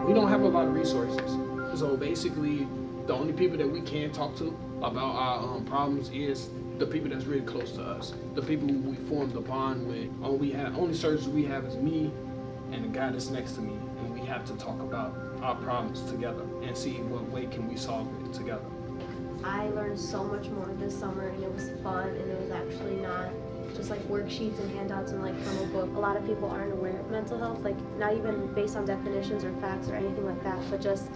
we don't have a lot of resources. So basically, the only people that we can talk to about our problems is the people that's really close to us, the people who we formed a bond with. Only sources we have is me and the guy that's next to me, and we have to talk about our problems together and see what way can we solve it together. I learned so much more this summer, and it was fun, and it was actually not just like worksheets and handouts and like from a book. A lot of people aren't aware of mental health, like not even based on definitions or facts or anything like that, but just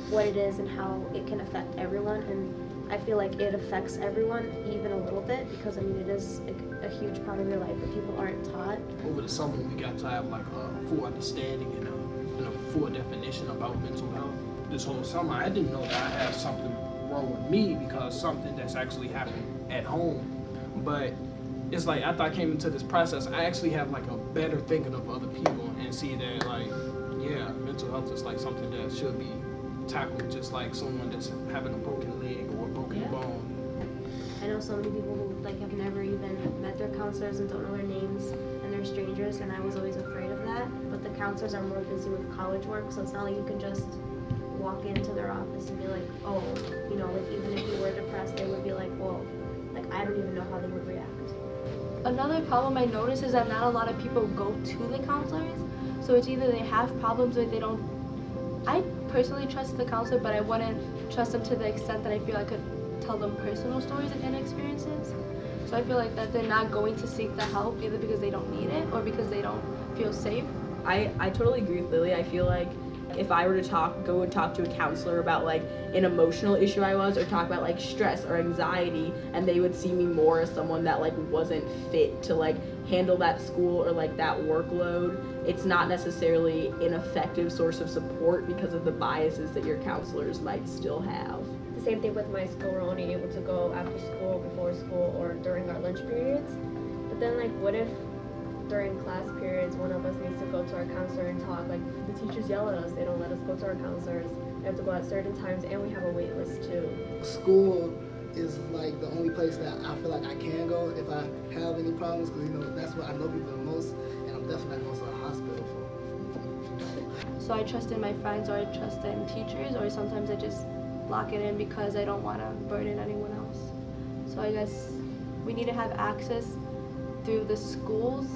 what it is and how it can affect everyone. And I feel like it affects everyone even a little bit, because I mean it is a huge part of your life, but people aren't taught. Over the summer we got to have like a full understanding and a full definition about mental health. This whole summer I didn't know that I had something wrong with me because something that's actually happened at home. But it's like after I came into this process, I actually have like a better thinking of other people and see that like, yeah, mental health is like something that should be tackled just like someone that's having a broken leg or a broken bone. I know so many people who like have never even met their counselors and don't know their names, and they're strangers, and I was always afraid of that. But the counselors are more busy with college work, so it's not like you can just walk into their office and be like, oh, you know, like even if you were depressed, they would be like, well, like I don't even know how they would react. Another problem I noticed is that not a lot of people go to the counselors. So it's either they have problems or they don't. I personally trust the counselor, but I wouldn't trust them to the extent that I feel I could tell them personal stories and experiences. So I feel like that they're not going to seek the help either because they don't need it or because they don't feel safe. I totally agree with Lily. I feel like if I were to go and talk to a counselor about like an emotional issue I was, or talk about like stress or anxiety, and they would see me more as someone that like wasn't fit to like handle that school or like that workload, it's not necessarily an effective source of support because of the biases that your counselors might still have. The same thing with my school. We're only able to go after school, before school, or during our lunch periods. But then like what if during class periods one of us needs to go to our counselor and talk? Like the teachers yell at us, they don't let us go to our counselors. We have to go at certain times, and we have a wait list too. School is like the only place that I feel like I can go if I have any problems, because you know that's what I know people the most, and I'm definitely not going to the hospital for. So I trust in my friends, or I trust in teachers, or sometimes I just lock it in because I don't want to burden anyone else. So I guess we need to have access through the schools,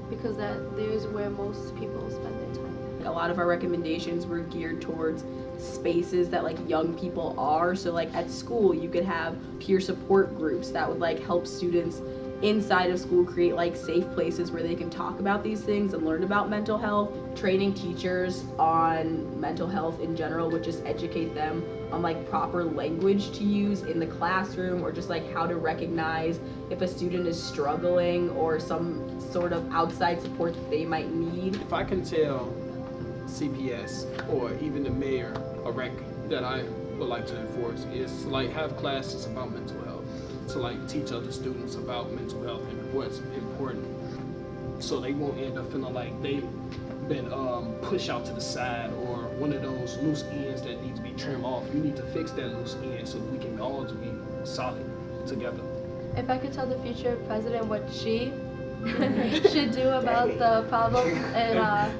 because that there's where most people spend their time. A lot of our recommendations were geared towards spaces that like young people are. So like at school you could have peer support groups that would like help students inside of school create like safe places where they can talk about these things and learn about mental health. Training teachers on mental health in general would just educate them on like proper language to use in the classroom, or just like how to recognize if a student is struggling or some sort of outside support that they might need. If I can tell CPS or even the mayor a rec that I would like to enforce is to like have classes about mental health, to like teach other students about mental health and what's important, so they won't end up feeling like they've been pushed out to the side, or one of those loose ends that need to be trimmed off. You need to fix that loose end so we can all be solid together. If I could tell the future president what she should do about the problem and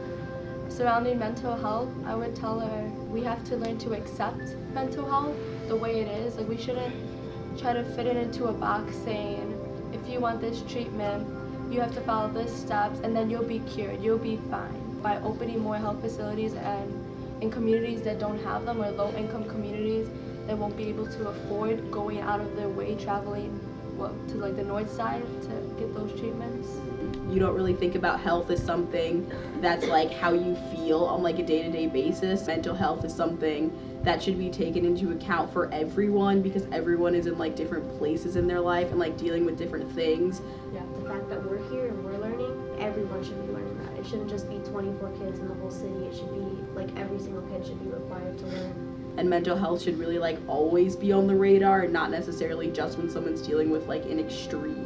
surrounding mental health, I would tell her we have to learn to accept mental health the way it is. Like we shouldn't try to fit it into a box saying, if you want this treatment, you have to follow this steps and then you'll be cured, you'll be fine. By opening more health facilities and in communities that don't have them, or low-income communities that won't be able to afford going out of their way, traveling to like the north side to get those treatments. You don't really think about health as something that's like how you feel on like a day-to-day basis. Mental health is something that should be taken into account for everyone, because everyone is in like different places in their life and like dealing with different things. Yeah, the fact that we're here and we're learning, everyone should be learning that. It shouldn't just be 24 kids in the whole city. It should be like every single kid should be required to learn. And mental health should really like always be on the radar, and not necessarily just when someone's dealing with like an extreme.